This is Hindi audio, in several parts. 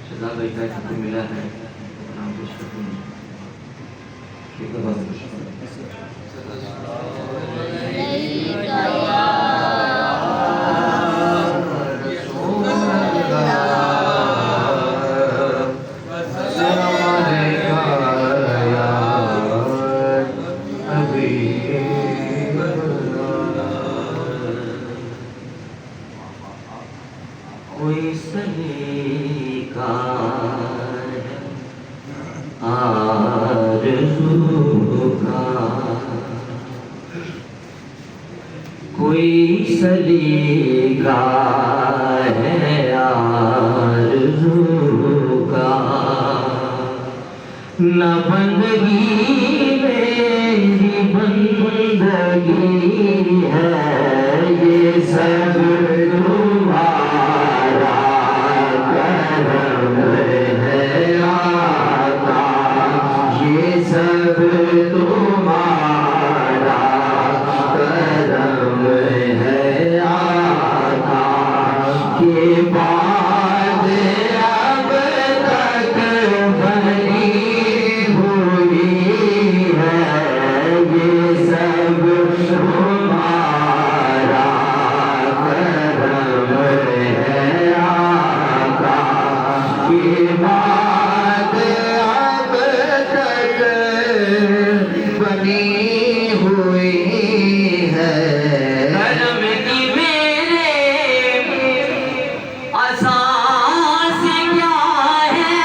शहजाद भाई का छुट्टी मिला है, नाम कुछ ठीक है बस कोई सलीकार आरज़ू का, कोई सलीकार है आरज़ू का, न बंदगी मेरी बंदगी है, ये सब तुम्हारा करम है आका, ये सब तुम्हारा करम है आका, के बाद अब तक बनी हुई है, ये सब तुम्हारा करम है आका, के बाद अब तक बनी हुई है। करम की मेरे असास क्या है,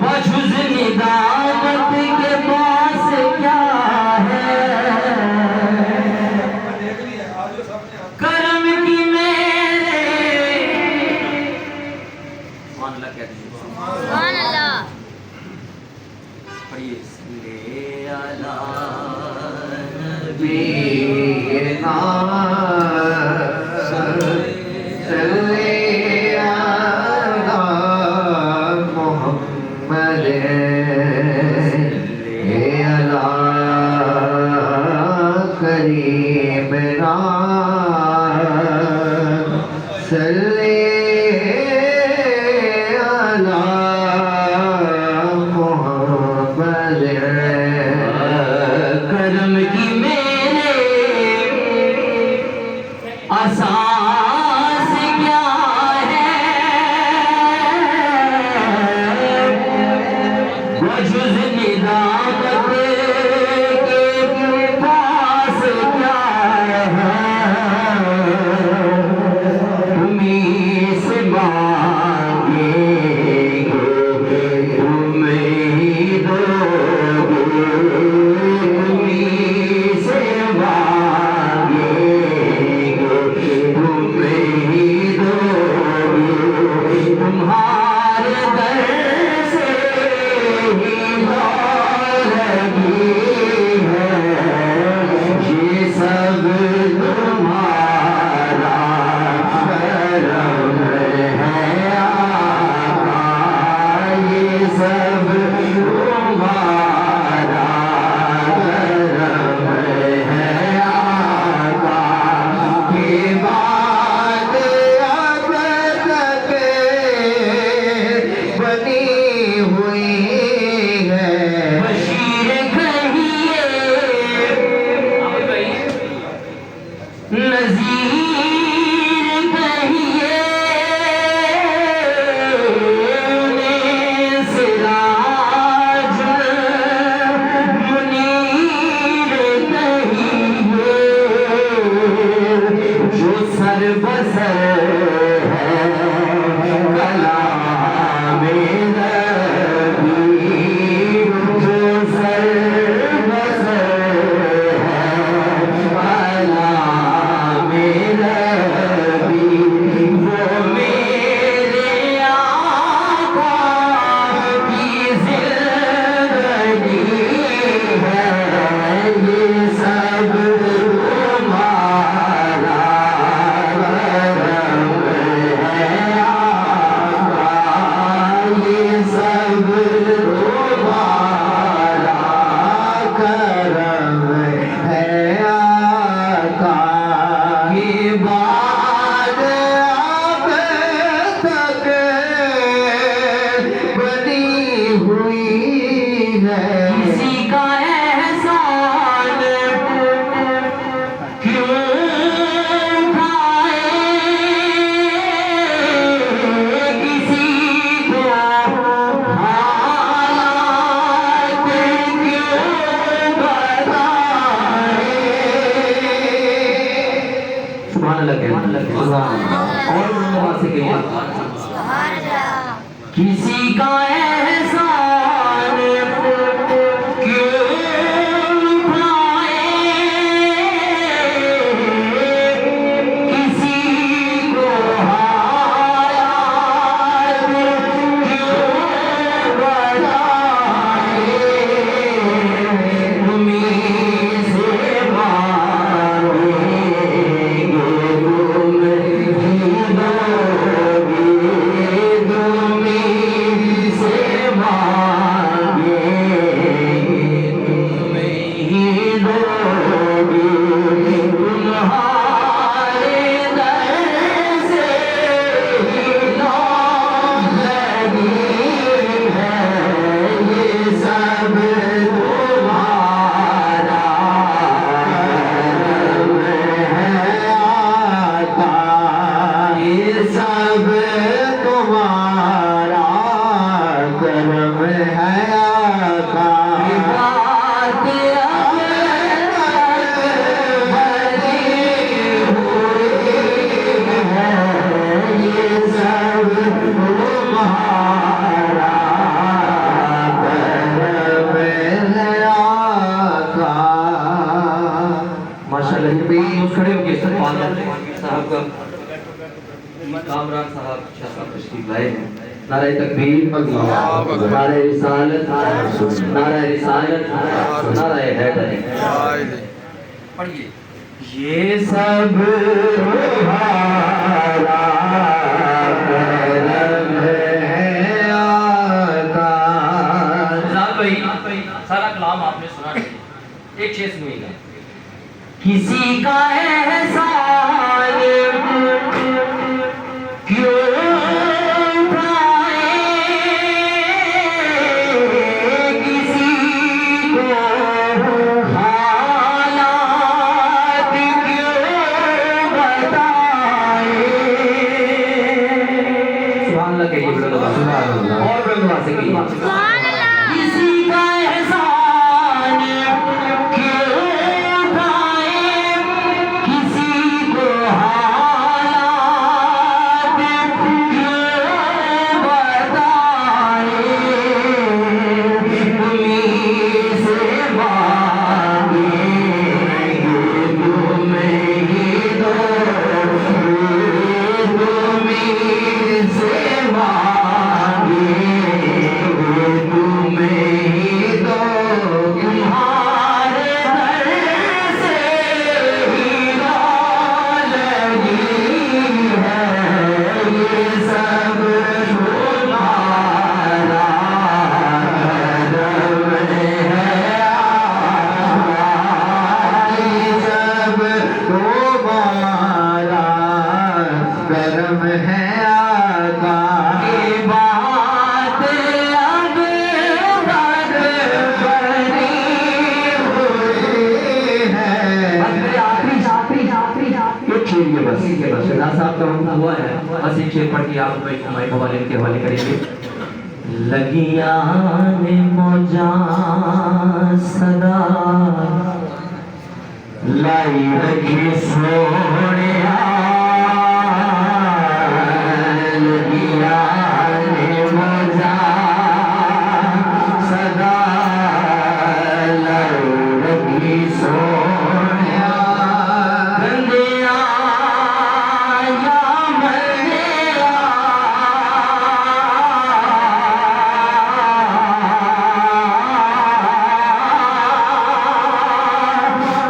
बजुज़ निदामत के पास क्या है। करम की मेरे सुभान अल्लाह कहते हैं, सुभान अल्लाह। पढ़िए सल्ले अला नबीना सल्ले अला मुहम्मद सल्ले अला करीमना सल्ले अला मुहम्मद। करम की मेरे असास क्या है, वजुज़ निदामत के पास क्या है। तुम्हीं से मांगेंगे तुम ही दोगे, तुम्हीं से मांगेंगे तुम ही दोगे, तुम्हारे दर से ही लगी है, ये सब तुम्हारा करम है आका, ये सब तुम्हारा करम है आका, के बाद अब तक बनी हुई है। बशीर कहिए नज़ीर कहिए, सिराज मुनीर कहिए, जो सर बसर है कलामे नबी, जो सर बसर है कलामे नबी, वो मेरे आका की ज़िंदगी है, ये सब तुम्हारा करम सुभान लगे और वहां से कहिए किसी का एहसान क्यों उठाए, किसी को हालात क्यों बताए, उम्मीद से मारेंगे तुम ही दोगे, से मांगेंगे तुम ही दोगे, तुम्हारे दर से ही लौट लगी है, ये सब तुम्हारा करम है आका, ये सब तुम्हारा करम है आका। बात अब बड़ी हुई है, ये सब तुम्हारा करम है आका। माशाअल्लाह जी भाई खड़े होके इस्तकबाल साहब का कामरान साहब शाह साहब तशरीफ लाए हैं। नारे तकबीर, नारे रिसालत, नारे रिसालत, नारे हैदर। पढ़िए ये सब तुम्हारा करम है आका। भाई सारा कलाम आपने सुना नहीं, एक शेर सुनिएगा। किसी का एहसान क्यों उठाए, किसी को हालात क्यों बताए। सुभान अल्लाह कहिए, और बंदवा से कहिए किसी का एहसान क्यों उठाए, किसी को हालात क्यों बताए, तुम्हीं से मांगेंगे तुम ही दोगे, तुम्हीं से मांगेंगे तुम ही दोगे, तुम्हारे दर से ही लौट लगी है, ये सब तुम्हारा करम है आका, ये सब तुम्हारा करम है आका। ये बात अब तक बनी हुई है। एक शेर ये बस शहजाद साहब का हुक्म हुआ है, बस एक शेर पढ़ के आप हमारे हवाले के हवाले करेंगे। लगिया ने मौजा सदा लाई रखी सोनिया, लगिया ने मौजा सदा लाई रखी सोनिया, गंदिया या मरिया,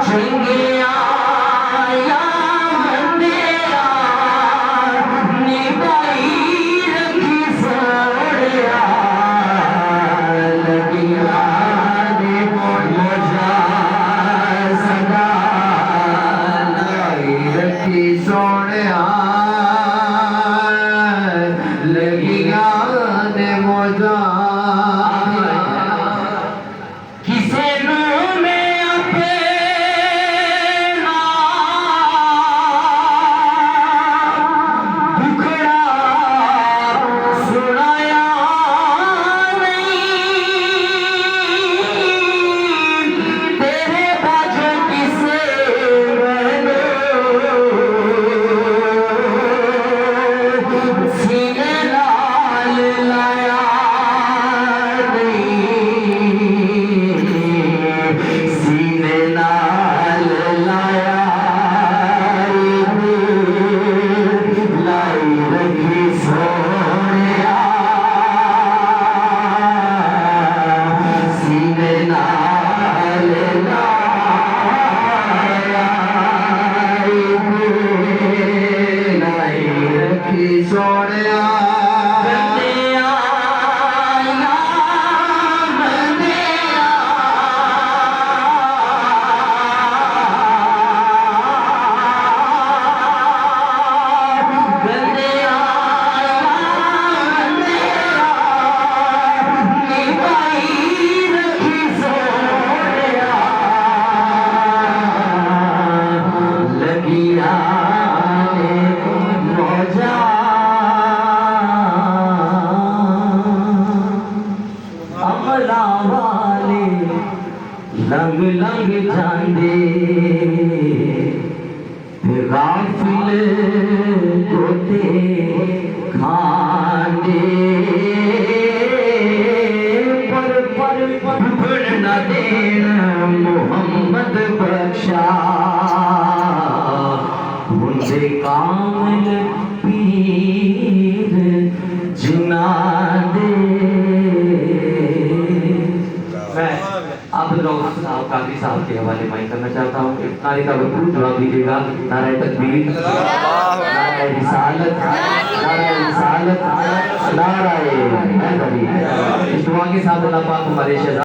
चंगिया या मंदिया, निभाई रखी सोनिया, लगिया ने मौजा सदा लाई रखी सोनिया, लगिया ने मौजा किसे में अपने उभड़ न देना मोहम्मद बख्शा मुझे कामल पीर जुना दे। मैं आप काजी साहब के हवाले माइक करना चाहता हूँ। एक नारे का भरपूर जवाब दीजिएगा। नारे तकबीर, नारे रिसालत, नारे रिसालत, नारे हैदरी। इस दुआ के साथ अल्लाह पाक हमारे शहजाद